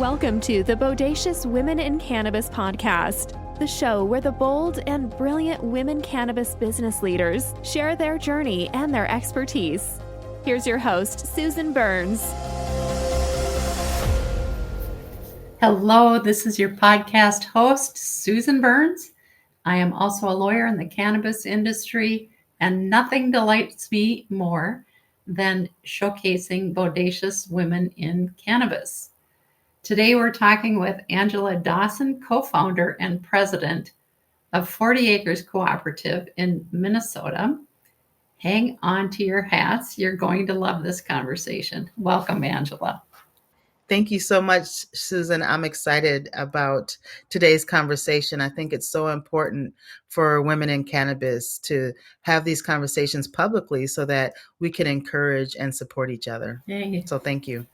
Welcome to the Bodacious Women in Cannabis podcast, the show where the bold and brilliant women cannabis business leaders share their journey and their expertise. Here's your host, Susan Burns. Hello, this is your podcast host, Susan Burns. I am also a lawyer in the cannabis industry, and nothing delights me more than showcasing bodacious women in cannabis. Today, we're talking with Angela Dawson, co-founder and president of 40 Acres Cooperative in Minnesota. Hang on to your hats. You're going to love this conversation. Welcome, Angela. Thank you so much, Susan. I'm excited about today's conversation. I think it's so important for women in cannabis to have these conversations publicly so that we can encourage and support each other. Yay. So thank you.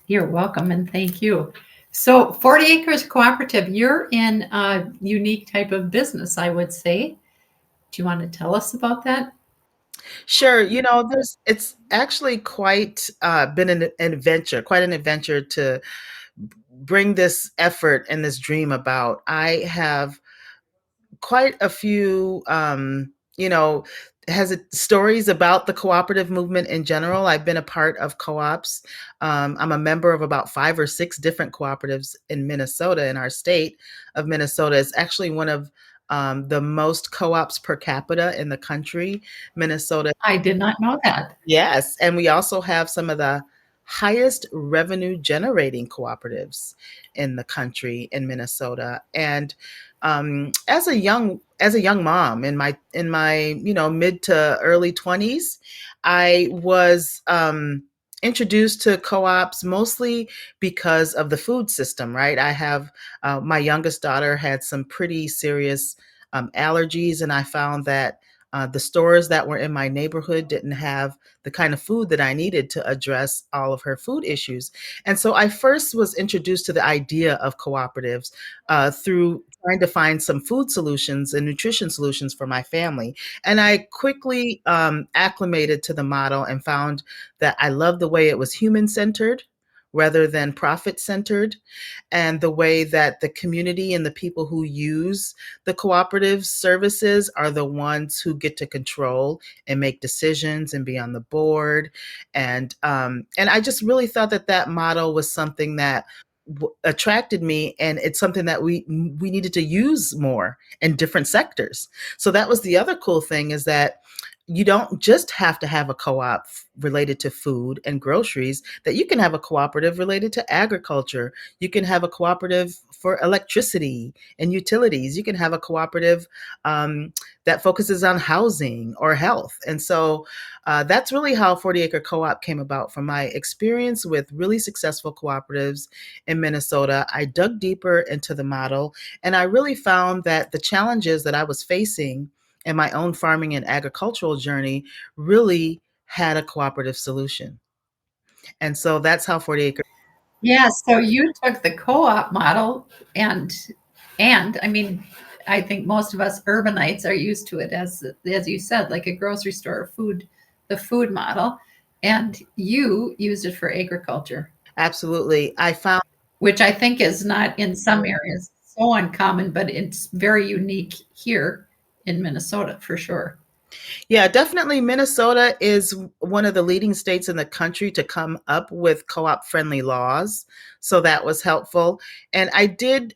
You're welcome, and thank you. So 40 Acres Cooperative, you're in a unique type of business, I would say. Do you want to tell us about that? Sure. It's actually quite been an adventure to bring this effort and this dream about. I have quite a few, stories about the cooperative movement in general. I've been a part of co-ops. I'm a member of about 5 or 6 different cooperatives in Minnesota, in our state of Minnesota. It's actually one of the most co-ops per capita in the country, Minnesota. I did not know that. Yes. And we also have some of the highest revenue generating cooperatives in the country in Minnesota. And as a young mom in my mid to early 20s, I was introduced to co-ops mostly because of the food system, right? I have my youngest daughter had some pretty serious allergies, and I found that the stores that were in my neighborhood didn't have the kind of food that I needed to address all of her food issues. And so I first was introduced to the idea of cooperatives through trying to find some food solutions and nutrition solutions for my family. And I quickly acclimated to the model and found that I loved the way it was human-centered rather than profit-centered, and the way that the community and the people who use the cooperative services are the ones who get to control and make decisions and be on the board. And I just really thought that model was something that attracted me, and it's something that we needed to use more in different sectors. So that was the other cool thing, is that you don't just have to have a co-op related to food and groceries, that you can have a cooperative related to agriculture. You can have a cooperative for electricity and utilities. You can have a cooperative that focuses on housing or health. And so that's really how 40 Acre Co-op came about. From my experience with really successful cooperatives in Minnesota, I dug deeper into the model, and I really found that the challenges that I was facing in my own farming and agricultural journey really had a cooperative solution. And so that's how 40 Acre. Yeah, so you took the co-op model, and I mean, I think most of us urbanites are used to it as you said, like a grocery store, the food model, and you used it for agriculture. Absolutely. I found, which I think is not in some areas so uncommon, but it's very unique here in Minnesota for sure. Yeah, definitely. Minnesota is one of the leading states in the country to come up with co-op friendly laws. So that was helpful. And I did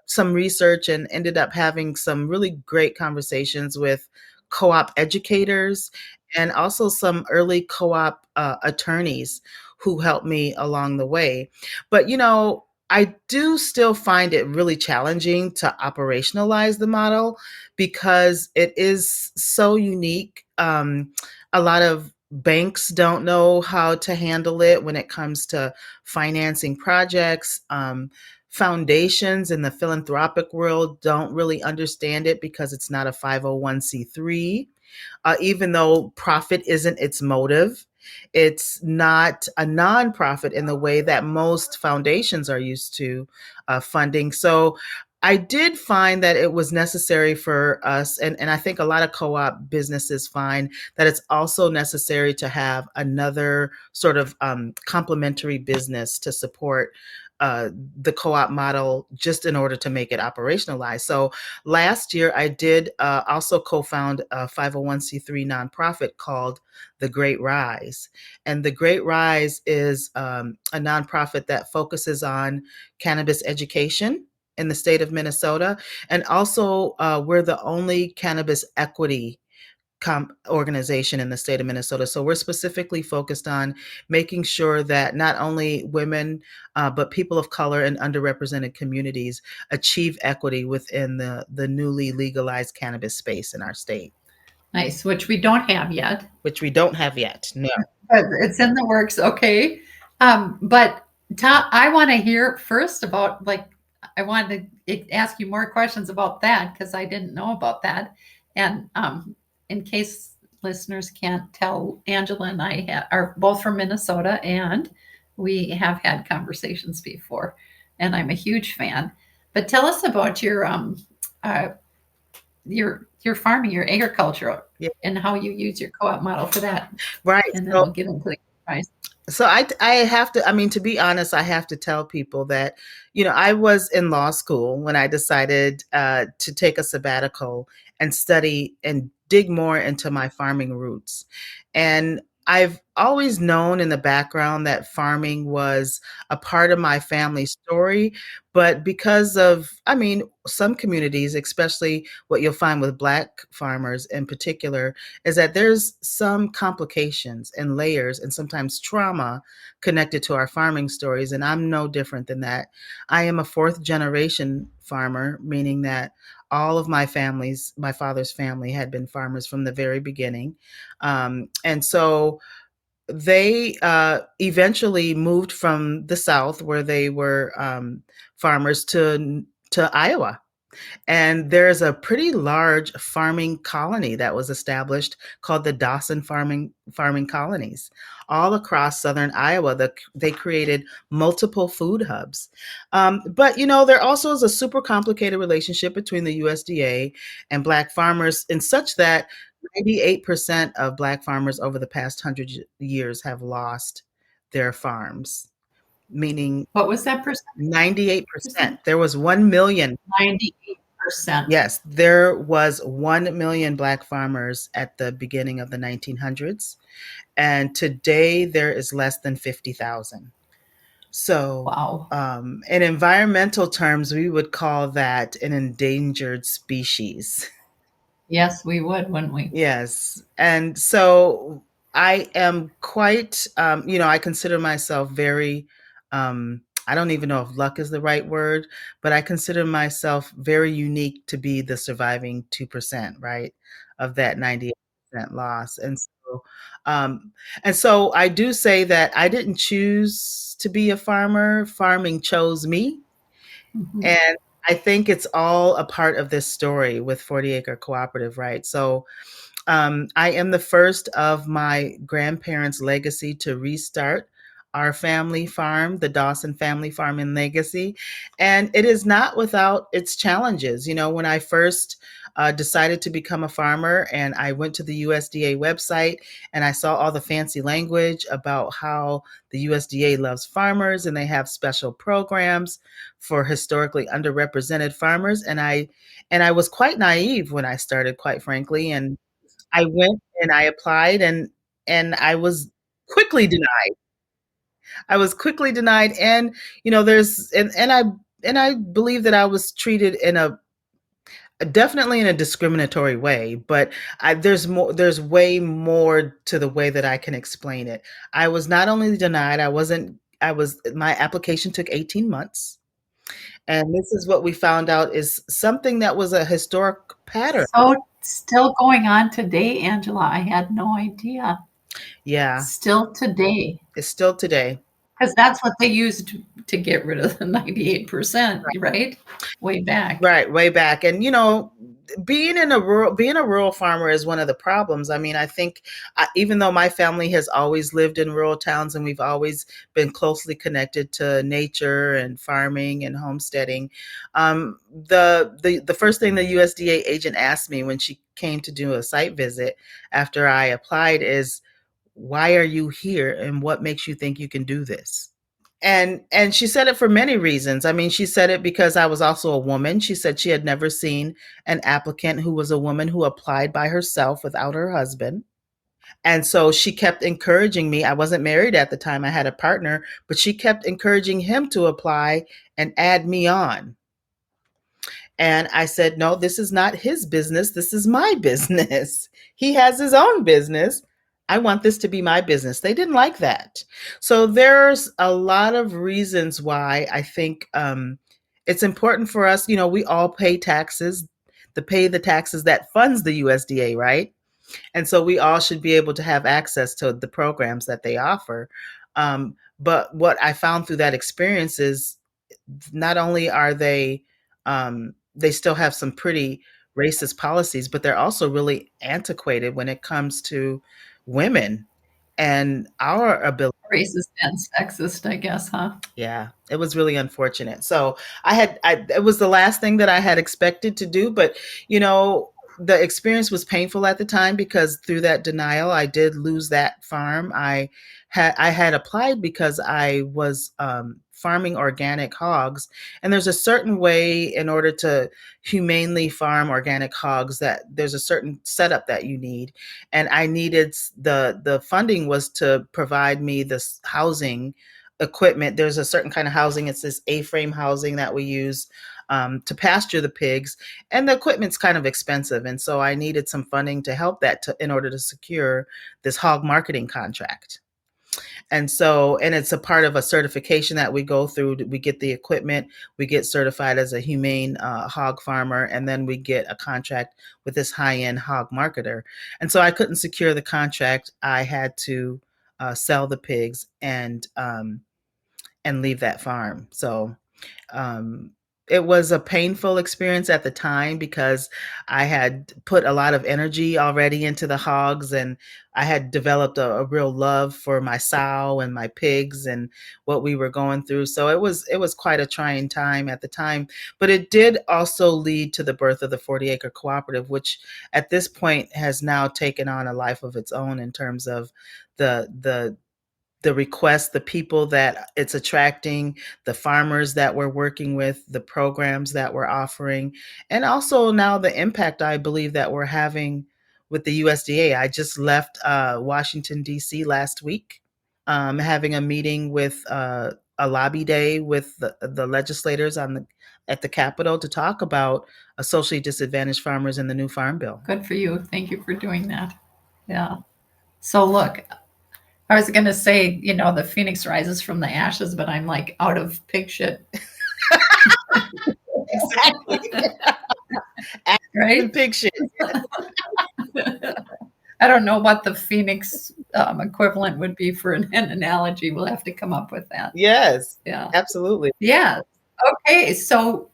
some research and ended up having some really great conversations with co-op educators and also some early co-op attorneys who helped me along the way. But, I do still find it really challenging to operationalize the model because it is so unique. A lot of banks don't know how to handle it when it comes to financing projects. Foundations in the philanthropic world don't really understand it because it's not a 501c3. Even though profit isn't its motive. It's not a nonprofit in the way that most foundations are used to funding. So I did find that it was necessary for us, and I think a lot of co-op businesses find that it's also necessary to have another sort of complementary business to support the co-op model just in order to make it operationalized. So last year, I did also co-found a 501c3 nonprofit called The Great Rise. And The Great Rise is a nonprofit that focuses on cannabis education in the state of Minnesota. And also, we're the only cannabis equity organization in the state of Minnesota. So we're specifically focused on making sure that not only women, but people of color and underrepresented communities achieve equity within the newly legalized cannabis space in our state. Nice, which we don't have yet. Which we don't have yet, no. But it's in the works, okay. But Tom, I want to hear first about, I wanted to ask you more questions about that because I didn't know about that. And in case listeners can't tell, Angela and I are both from Minnesota, and we have had conversations before, and I'm a huge fan. But tell us about your farming, your agriculture, Yeah. and how you use your co-op model for that. Right. And then we'll get into the price. So I have to, I mean, to be honest, I have to tell people that, I was in law school when I decided to take a sabbatical and study and dig more into my farming roots. And I've always known in the background that farming was a part of my family story, but because of, some communities, especially what you'll find with Black farmers in particular, is that there's some complications and layers and sometimes trauma connected to our farming stories. And I'm no different than that. I am a fourth generation farmer, meaning that all of my father's family had been farmers from the very beginning. And so they eventually moved from the South, where they were farmers, to Iowa. And there's a pretty large farming colony that was established called the Dawson farming colonies all across southern Iowa. They created multiple food hubs. But, there also is a super complicated relationship between the USDA and Black farmers, in such that 98% of Black farmers over the past 100 years have lost their farms. Meaning, what was that percent? 98%. There was 1 million. 98%. Yes, there was 1 million Black farmers at the beginning of the 1900s. And today there is less than 50,000. So, wow. In environmental terms, we would call that an endangered species. Yes, we would, wouldn't we? Yes. And so I am quite, I consider myself very, I don't even know if luck is the right word, but I consider myself very unique to be the surviving 2%, right, of that 98% loss. And so I do say that I didn't choose to be a farmer. Farming chose me. Mm-hmm. And I think it's all a part of this story with 40 Acre Cooperative, right? So I am the first of my grandparents' legacy to restart our family farm, the Dawson family farm in Legacy. And it is not without its challenges. When I first decided to become a farmer, and I went to the USDA website and I saw all the fancy language about how the USDA loves farmers and they have special programs for historically underrepresented farmers. And I was quite naive when I started, quite frankly. And I went and I applied, and I was quickly denied. And there's and I believe that I was treated definitely in a discriminatory way, but there's way more to the way that I can explain it. I was not only denied, my application took 18 months. And this is what we found out is something that was a historic pattern. So still going on today, Angela. I had no idea. Yeah. Still today. It's still today. Because that's what they used to get rid of the 98%, right? Way back. Right, way back. And, being a rural farmer is one of the problems. I mean, I think even though my family has always lived in rural towns and we've always been closely connected to nature and farming and homesteading, the first thing the USDA agent asked me when she came to do a site visit after I applied is, "Why are you here, and what makes you think you can do this?" And she said it for many reasons. I mean, she said it because I was also a woman. She said she had never seen an applicant who was a woman who applied by herself without her husband. And so she kept encouraging me. I wasn't married at the time. I had a partner, but she kept encouraging him to apply and add me on. And I said, "No, this is not his business. This is my business. He has his own business. I want this to be my business." They didn't like that. So there's a lot of reasons why I think it's important for us. We all pay taxes, the taxes that funds the USDA, right? And so we all should be able to have access to the programs that they offer. But what I found through that experience is not only are they still have some pretty racist policies, but they're also really antiquated when it comes to women and our ability. Racist and sexist, I guess, huh? Yeah, it was really unfortunate. So it was the last thing that I had expected to do, but you know, the experience was painful at the time because through that denial, I did lose that farm. I had applied because I was farming organic hogs, and there's a certain way in order to humanely farm organic hogs that there's a certain setup that you need, and I needed the funding was to provide me this housing equipment. There's a certain kind of housing. It's this A-frame housing that we use to pasture the pigs, and the equipment's kind of expensive. And so I needed some funding to help in order to secure this hog marketing contract. And it's a part of a certification that we go through. We get the equipment, we get certified as a humane hog farmer, and then we get a contract with this high-end hog marketer. And so I couldn't secure the contract. I had to sell the pigs and leave that farm. So um, it was a painful experience at the time because I had put a lot of energy already into the hogs, and I had developed a real love for my sow and my pigs and what we were going through. So it was quite a trying time at the time, but it did also lead to the birth of the 40 Acre Cooperative, which at this point has now taken on a life of its own in terms of the requests, the people that it's attracting, the farmers that we're working with, the programs that we're offering, and also now the impact I believe that we're having with the USDA. I just left Washington, D.C. last week, having a meeting with a lobby day with the legislators at the Capitol to talk about socially disadvantaged farmers in the new Farm Bill. Good for you. Thank you for doing that. Yeah. So look, I was going to say, the phoenix rises from the ashes, but I'm like out of pig shit. Exactly. Right? Pig shit. I don't know what the phoenix equivalent would be for an analogy. We'll have to come up with that. Yes. Yeah. Absolutely. Yeah. Okay. So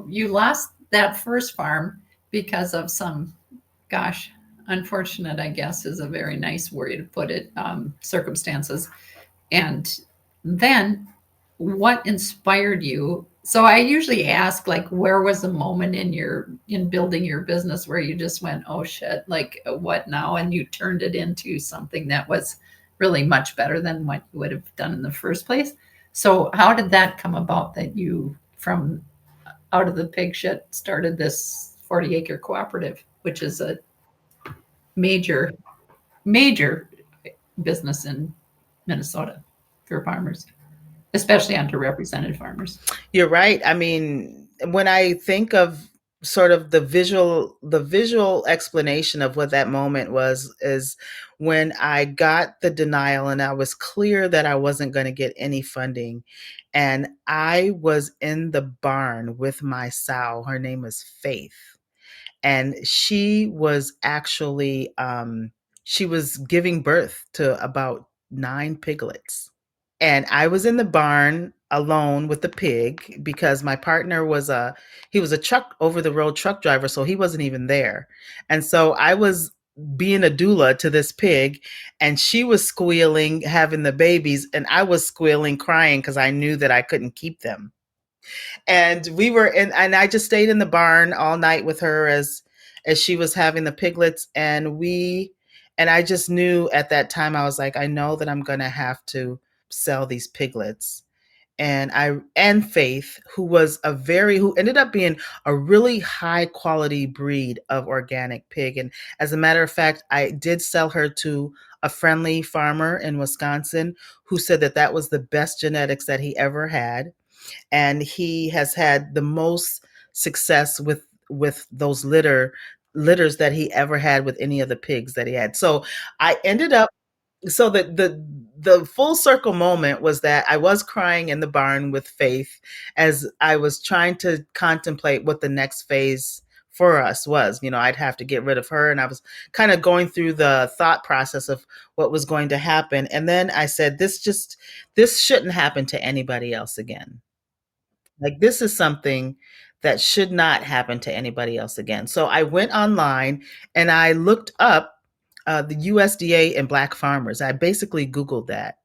you lost that first farm because of some, gosh, unfortunate, I guess, is a very nice way to put it, circumstances. And then what inspired you? So I usually ask, like, where was the moment in building your business where you just went, oh shit, like what now? And you turned it into something that was really much better than what you would have done in the first place. So how did that come about that you, from out of the pig shit, started this 40 Acre Cooperative, which is a major business in Minnesota for farmers, especially underrepresented farmers? You're right. I mean, when I think of sort of the visual explanation of what that moment was is when I got the denial and I was clear that I wasn't going to get any funding, and I was in the barn with my sow. Her name is Faith, and she was actually she was giving birth to about 9 piglets. And I was in the barn alone with the pig because my partner was a truck over the road truck driver, so he wasn't even there. And so I was being a doula to this pig, and she was squealing having the babies, and I was squealing crying because I knew that I couldn't keep them. And we were in and I just stayed in the barn all night with her as she was having the piglets, and I just knew at that time, I was like, I know that I'm going to have to sell these piglets. And Faith, who ended up being a really high quality breed of organic pig. And as a matter of fact, I did sell her to a friendly farmer in Wisconsin who said that that was the best genetics that he ever had, and he has had the most success with those litters that he ever had with any of the pigs that he had. So I ended up so the full circle moment was that I was crying in the barn with Faith as I was trying to contemplate what the next phase for us was. I'd have to get rid of her, and I was kind of going through the thought process of what was going to happen. And then I said, this shouldn't happen to anybody else again. Like, this is something that should not happen to anybody else again. So I went online and I looked up the USDA and Black farmers. I basically Googled that.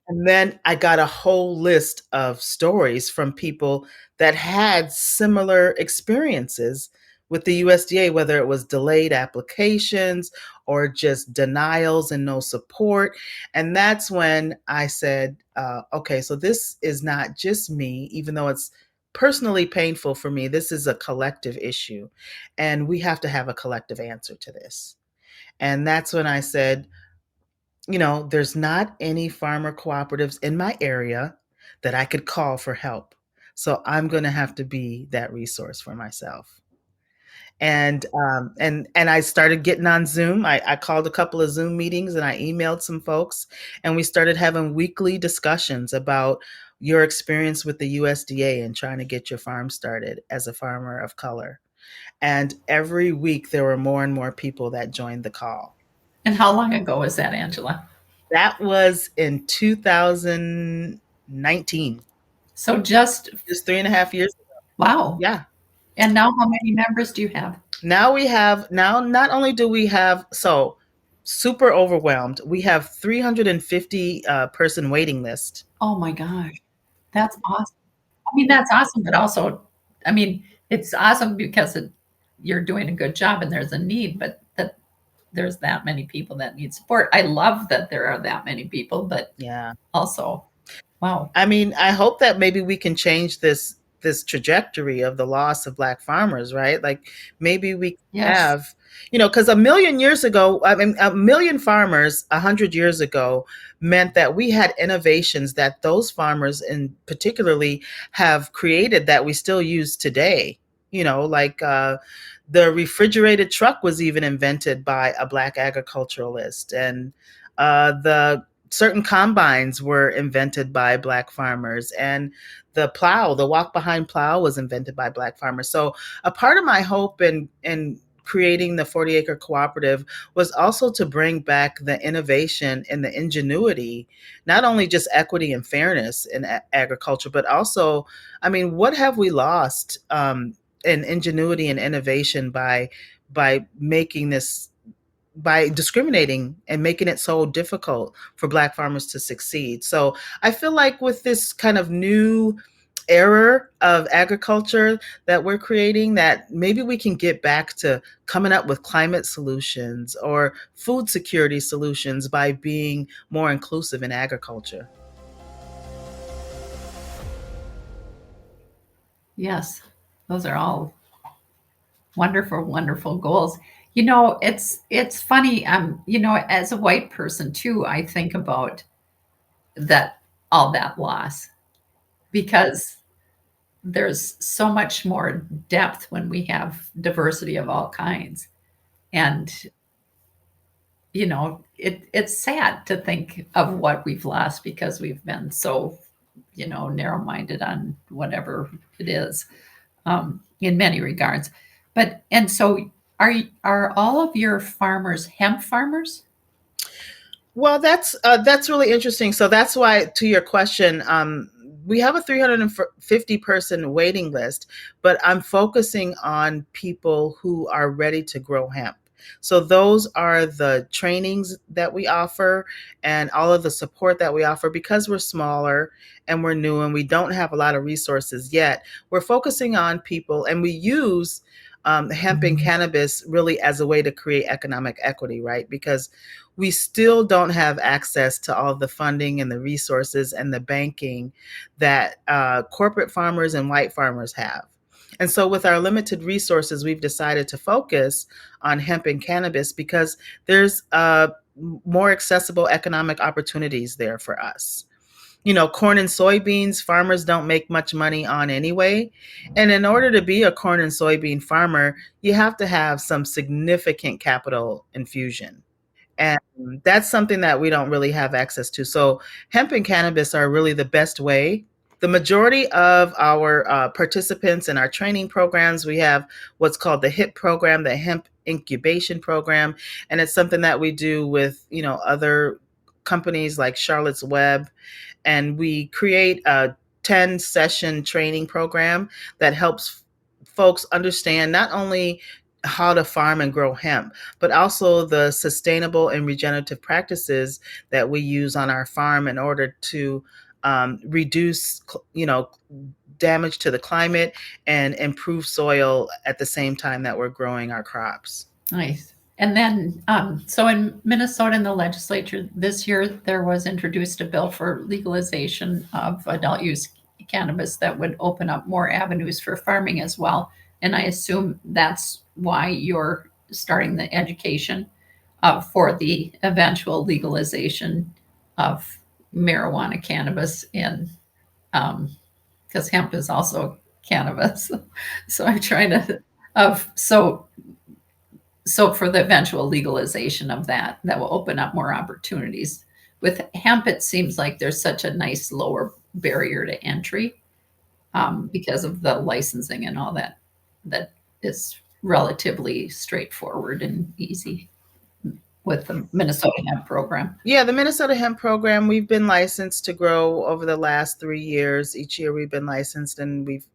And then I got a whole list of stories from people that had similar experiences with the USDA, whether it was delayed applications or just denials and no support. And that's when I said, okay, so this is not just me, even though it's personally painful for me, this is a collective issue. And we have to have a collective answer to this. And that's when I said, there's not any farmer cooperatives in my area that I could call for help. So I'm going to have to be that resource for myself. And I started getting on Zoom. I called a couple of Zoom meetings and I emailed some folks, and we started having weekly discussions about your experience with the USDA and trying to get your farm started as a farmer of color. And every week there were more and more people that joined the call. And how long ago was that, Angela? That was in 2019. So just 3.5 years ago. Wow. Yeah. And now how many members do you have? Now not only do we have, so super overwhelmed, we have 350 person waiting list. Oh my gosh. That's awesome. I mean, that's awesome, but also, I mean, it's awesome because you're doing a good job and there's a need, but that there's that many people that need support. I love that there are that many people, but Yeah. also, wow. I mean, I hope that maybe we can change this trajectory of the loss of Black farmers, right? Like, maybe we have, because a million farmers 100 years ago meant that we had innovations that those farmers in particularly have created that we still use today. Like the refrigerated truck was even invented by a Black agriculturalist, and the certain combines were invented by Black farmers, and the walk behind plow was invented by Black farmers. So a part of my hope in creating the 40 Acre Cooperative was also to bring back the innovation and the ingenuity, not only just equity and fairness in agriculture, but also, I mean, what have we lost in ingenuity and innovation by making this, by discriminating and making it so difficult for Black farmers to succeed. So I feel like with this kind of new era of agriculture that we're creating, that maybe we can get back to coming up with climate solutions or food security solutions by being more inclusive in agriculture. Yes, those are all wonderful, wonderful goals. It's funny. As a white person too, I think about all that loss, because there's so much more depth when we have diversity of all kinds. And it's sad to think of what we've lost because we've been so narrow-minded on whatever it is, in many regards. And so are all of your farmers hemp farmers? Well, that's really interesting. So that's why, to your question, we have a 350 person waiting list, but I'm focusing on people who are ready to grow hemp. So those are the trainings that we offer and all of the support that we offer because we're smaller and we're new and we don't have a lot of resources yet. We're focusing on people and we use hemp and cannabis really as a way to create economic equity, right? Because we still don't have access to all the funding and the resources and the banking that corporate farmers and white farmers have. And so, with our limited resources, we've decided to focus on hemp and cannabis because there's more accessible economic opportunities there for us. Corn and soybeans, farmers don't make much money on anyway. And in order to be a corn and soybean farmer, you have to have some significant capital infusion. And that's something that we don't really have access to. So hemp and cannabis are really the best way. The majority of our participants in our training programs, we have what's called the HIP program, the Hemp Incubation Program. And it's something that we do with, other companies like Charlotte's Web. And we create a 10-session training program that helps folks understand not only how to farm and grow hemp, but also the sustainable and regenerative practices that we use on our farm in order to reduce, damage to the climate and improve soil at the same time that we're growing our crops. Nice. And then, so in Minnesota, in the legislature this year, there was introduced a bill for legalization of adult use cannabis that would open up more avenues for farming as well. And I assume that's why you're starting the education for the eventual legalization of marijuana cannabis in, because hemp is also cannabis. So I'm trying to, so for the eventual legalization of that will open up more opportunities. With hemp, it seems like there's such a nice lower barrier to entry because of the licensing and all that is relatively straightforward and easy with the Minnesota hemp program. Yeah, the Minnesota hemp program, we've been licensed to grow over the last 3 years. Each year we've been licensed and we've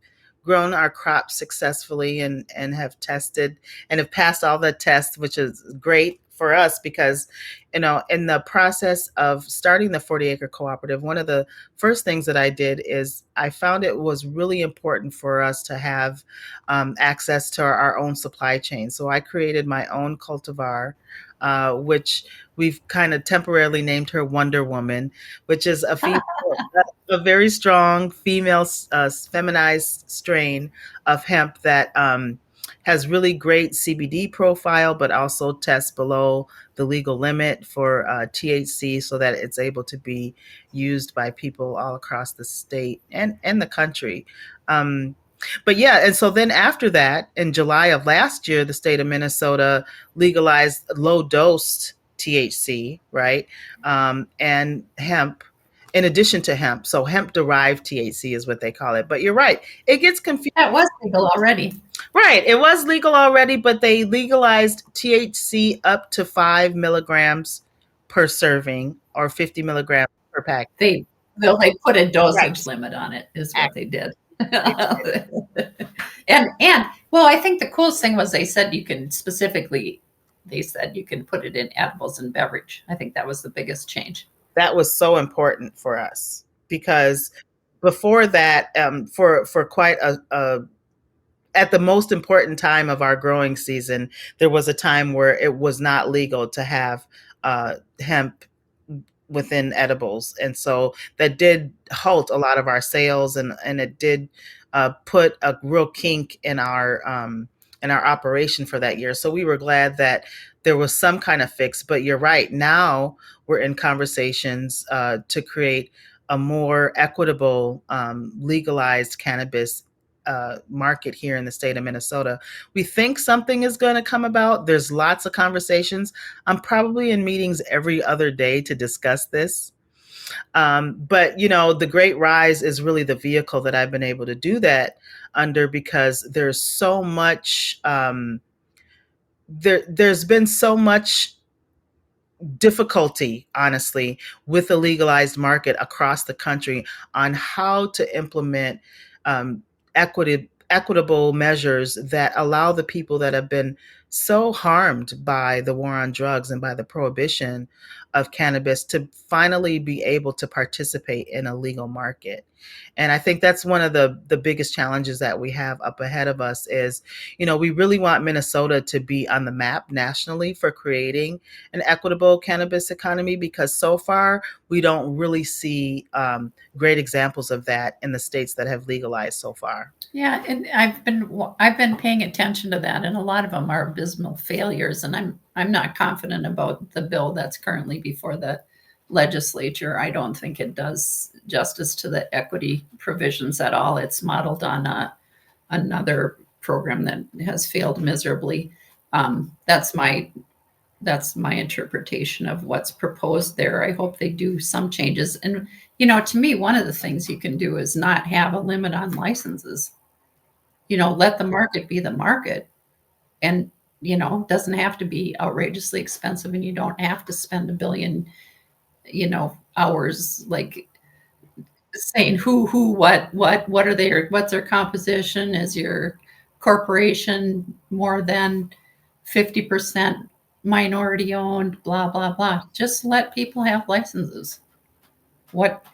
grown our crops successfully and have tested and have passed all the tests, which is great for us because, in the process of starting the 40 Acre Cooperative, one of the first things that I did is I found it was really important for us to have access to our own supply chain. So I created my own cultivar, which we've kind of temporarily named her Wonder Woman, which is a female, a very strong female feminized strain of hemp that has really great CBD profile, but also tests below the legal limit for THC so that it's able to be used by people all across the state and the country. But yeah, and so then after that, in July of last year, the state of Minnesota legalized low dose THC, right? And hemp, in addition to hemp. So hemp derived THC is what they call it. But you're right, it gets confusing. That was legal already. Right, it was legal already, but they legalized THC up to 5 milligrams per serving or 50 milligrams per pack. They put a dosage limit on it, is what they did. and well, I think the coolest thing was they said you can put it in edibles and beverage. I think that was the biggest change. That was so important for us because before that, for quite at the most important time of our growing season, there was a time where it was not legal to have hemp within edibles. And so that did halt a lot of our sales and it did put a real kink in our operation for that year. So we were glad that there was some kind of fix, but you're right. Now we're in conversations to create a more equitable legalized cannabis market here in the state of Minnesota. We think something is going to come about. There's lots of conversations. I'm probably in meetings every other day to discuss this. But, the Great Rise is really the vehicle that I've been able to do that under because there's so much, there's been so much difficulty, honestly, with the legalized market across the country on how to implement um, equitable measures that allow the people that have been so harmed by the war on drugs and by the prohibition of cannabis to finally be able to participate in a legal market. And I think that's one of the biggest challenges that we have up ahead of us is, we really want Minnesota to be on the map nationally for creating an equitable cannabis economy, because so far we don't really see great examples of that in the states that have legalized so far. Yeah, and I've been paying attention to that, and a lot of them are abysmal failures. And I'm not confident about the bill that's currently before the legislature. I don't think it does justice to the equity provisions at all. It's modeled on another program that has failed miserably. That's my interpretation of what's proposed there. I hope they do some changes. And to me, one of the things you can do is not have a limit on licenses. Let the market be the market, and doesn't have to be outrageously expensive, and you don't have to spend a billion hours like saying what are what's their composition, is your corporation more than 50% minority owned, blah blah blah. Just let people have licenses.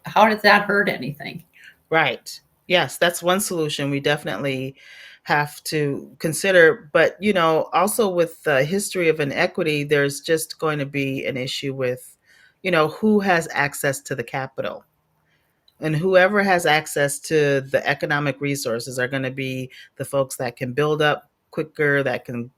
How does that hurt anything? Right. Yes, that's one solution we definitely have to consider. But, also with the history of inequity, there's just going to be an issue with, who has access to the capital. And whoever has access to the economic resources are going to be the folks that can build up quicker, that can,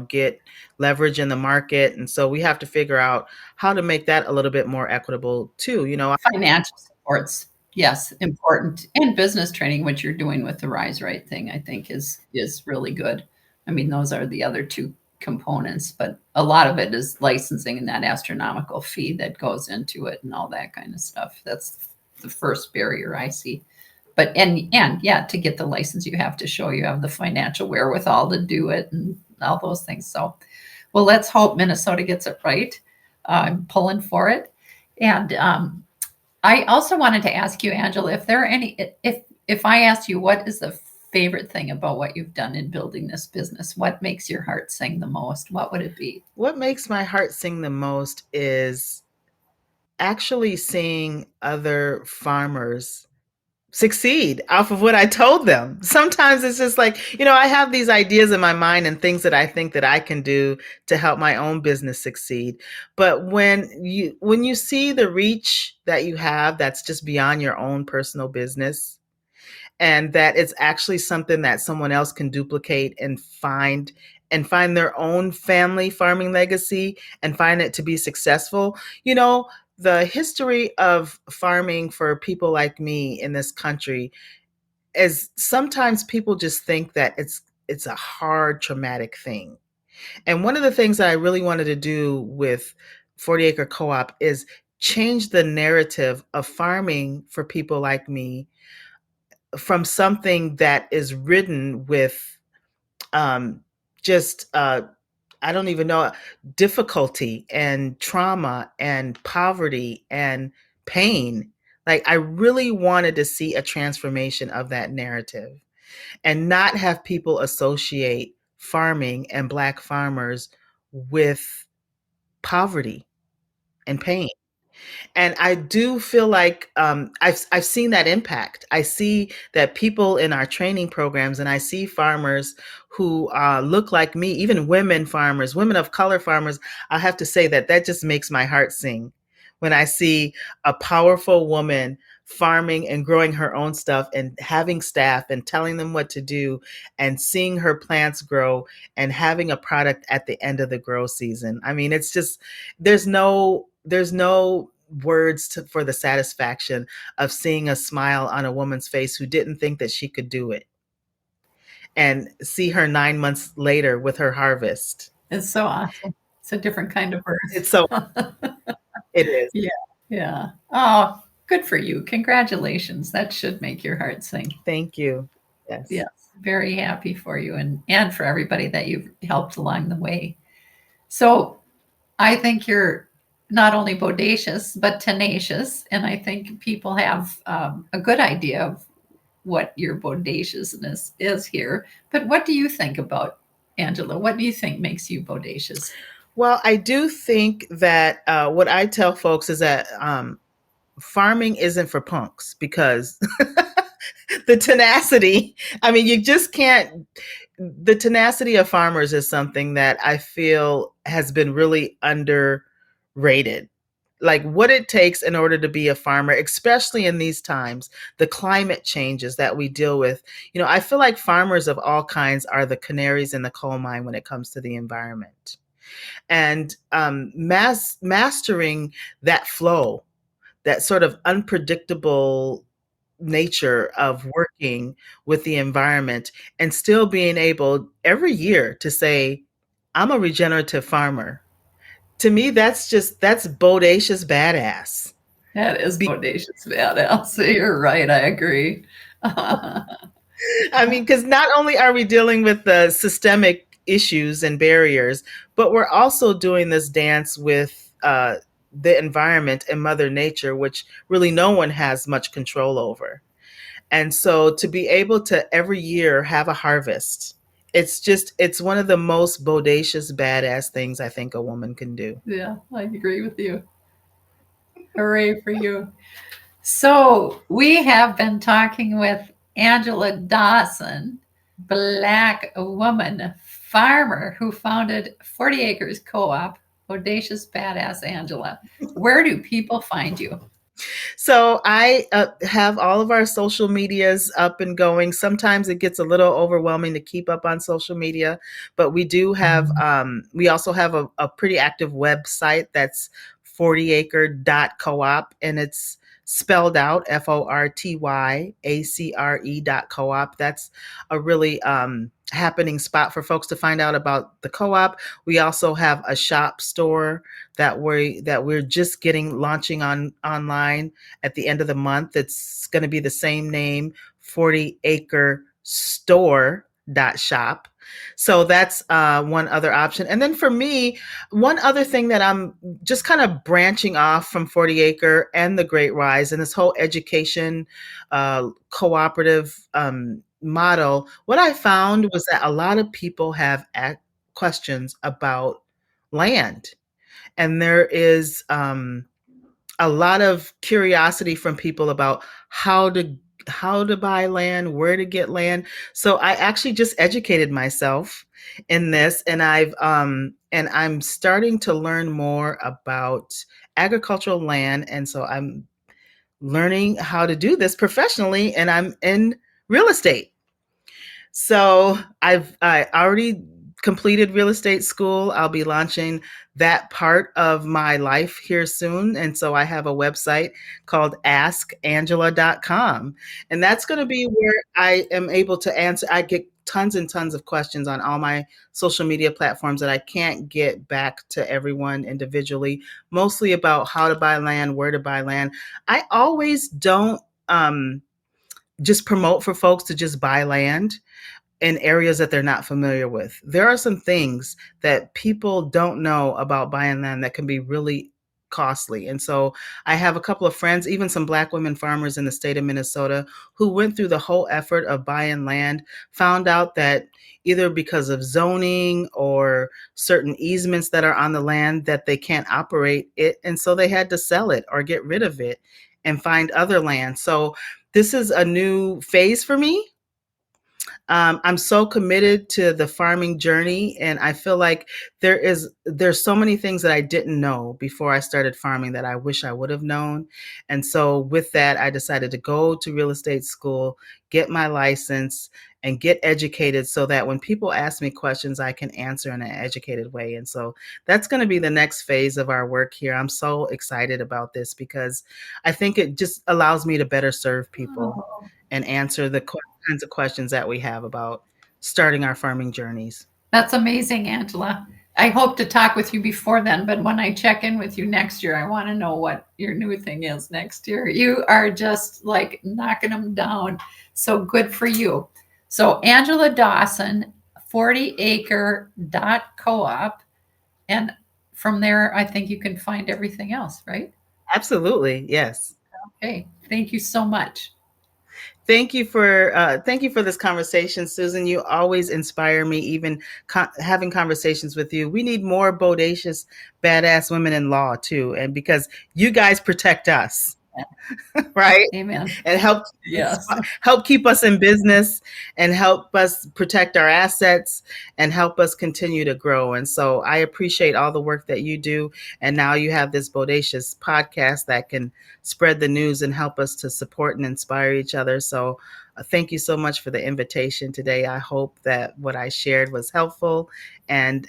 get leverage in the market. And so we have to figure out how to make that a little bit more equitable too. Financial supports, yes, important. And business training, which you're doing with the Rise Right thing, I think is really good. I mean, those are the other two components, but a lot of it is licensing and that astronomical fee that goes into it and all that kind of stuff. That's the first barrier I see. But and yeah, to get the license, you have to show you have the financial wherewithal to do it and all those things. So, well, let's hope Minnesota gets it right. I'm pulling for it. And I also wanted to ask you, Angela, if there are if I asked you what is the favorite thing about what you've done in building this business, what makes your heart sing the most? What would it be? What makes my heart sing the most is actually seeing other farmers succeed off of what I told them. Sometimes it's just like, I have these ideas in my mind and things that I think that I can do to help my own business succeed. But when you see the reach that you have, that's just beyond your own personal business, and that it's actually something that someone else can duplicate and find their own family farming legacy and find it to be successful. The history of farming for people like me in this country is sometimes people just think that it's a hard, traumatic thing. And one of the things that I really wanted to do with 40 Acre Co-op is change the narrative of farming for people like me from something that is ridden with just I don't even know, difficulty and trauma and poverty and pain. Like, I really wanted to see a transformation of that narrative and not have people associate farming and Black farmers with poverty and pain. And I do feel like I've seen that impact. I see that people in our training programs, and I see farmers who look like me, even women farmers, women of color farmers. I have to say that just makes my heart sing when I see a powerful woman farming and growing her own stuff and having staff and telling them what to do and seeing her plants grow and having a product at the end of the grow season. I mean, it's just, there's no words for the satisfaction of seeing a smile on a woman's face who didn't think that she could do it, and see her 9 months later with her harvest. It's so awesome. It's a different kind of birth. It's so it is. Yeah. Oh, good for you. Congratulations. That should make your heart sing. Thank you. Yes. Very happy for you and for everybody that you've helped along the way. So I think you're not only bodacious, but tenacious. And I think people have a good idea of what your bodaciousness is here. But what do you think about, Angela? What do you think makes you bodacious? Well, I do think that what I tell folks is that farming isn't for punks because the tenacity, I mean, you just can't, the tenacity of farmers is something that I feel has been really underrated. Like what it takes in order to be a farmer, especially in these times, the climate changes that we deal with. I feel like farmers of all kinds are the canaries in the coal mine when it comes to the environment. And mastering that flow, that sort of unpredictable nature of working with the environment and still being able every year to say, I'm a regenerative farmer. To me, that's bodacious badass. That is bodacious badass. You're right. I agree. I mean, because not only are we dealing with the systemic issues and barriers, but we're also doing this dance with the environment and Mother Nature, which really no one has much control over. And so to be able to every year have a harvest, it's one of the most bodacious, badass things I think a woman can do. Yeah, I agree with you. Hooray for you. So we have been talking with Angela Dawson, Black woman farmer who founded 40 Acres Co-op. Bodacious badass Angela. Where do people find you? So I have all of our social medias up and going. Sometimes it gets a little overwhelming to keep up on social media, but we do have, we also have a pretty active website that's 40acre.coop, and it's spelled out FORTYACRE.coop. That's a really happening spot for folks to find out about the co-op. We also have a shop store that we're just launching online at the end of the month. It's going to be the same name, 40 Acre Store.shop. So that's one other option. And then for me, one other thing that I'm just kind of branching off from 40 Acre and the Great Rise and this whole education cooperative model, what I found was that a lot of people have questions about land. And there is a lot of curiosity from people about how to buy land, where to get land. So I actually just educated myself in this, and I'm starting to learn more about agricultural land, and so I'm learning how to do this professionally, and I'm in real estate. So I already completed real estate school. I'll be launching that part of my life here soon. And so I have a website called askangela.com. And that's going to be where I am able to answer. I get tons and tons of questions on all my social media platforms that I can't get back to everyone individually, mostly about how to buy land, where to buy land. I always don't just promote for folks to just buy land in areas that they're not familiar with. There are some things that people don't know about buying land that can be really costly. And so I have a couple of friends, even some Black women farmers in the state of Minnesota, who went through the whole effort of buying land, found out that either because of zoning or certain easements that are on the land that they can't operate it. And so they had to sell it or get rid of it and find other land. So this is a new phase for me. I'm so committed to the farming journey, and I feel like there's so many things that I didn't know before I started farming that I wish I would have known. And so with that, I decided to go to real estate school, get my license, and get educated so that when people ask me questions, I can answer in an educated way. And so that's going to be the next phase of our work here. I'm so excited about this because I think it just allows me to better serve people and answer the kinds of questions that we have about starting our farming journeys. That's amazing, Angela. I hope to talk with you before then, but when I check in with you next year, I want to know what your new thing is next year. You are just like knocking them down. So good for you. So Angela Dawson, 40acre.coop, and from there, I think you can find everything else, right? Absolutely. Yes. Okay. Thank you so much. Thank you for this conversation, Susan. You always inspire me. Even having conversations with you, we need more bodacious, badass women in law too, and because you guys protect us, right? Amen. And Yes. help keep us in business and help us protect our assets and help us continue to grow. And so I appreciate all the work that you do. And now you have this bodacious podcast that can spread the news and help us to support and inspire each other. So thank you so much for the invitation today. I hope that what I shared was helpful and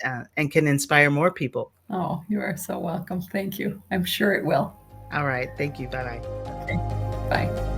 can inspire more people. Oh, you are so welcome. Thank you. I'm sure it will. All right. Thank you. Bye-bye. Okay. Bye.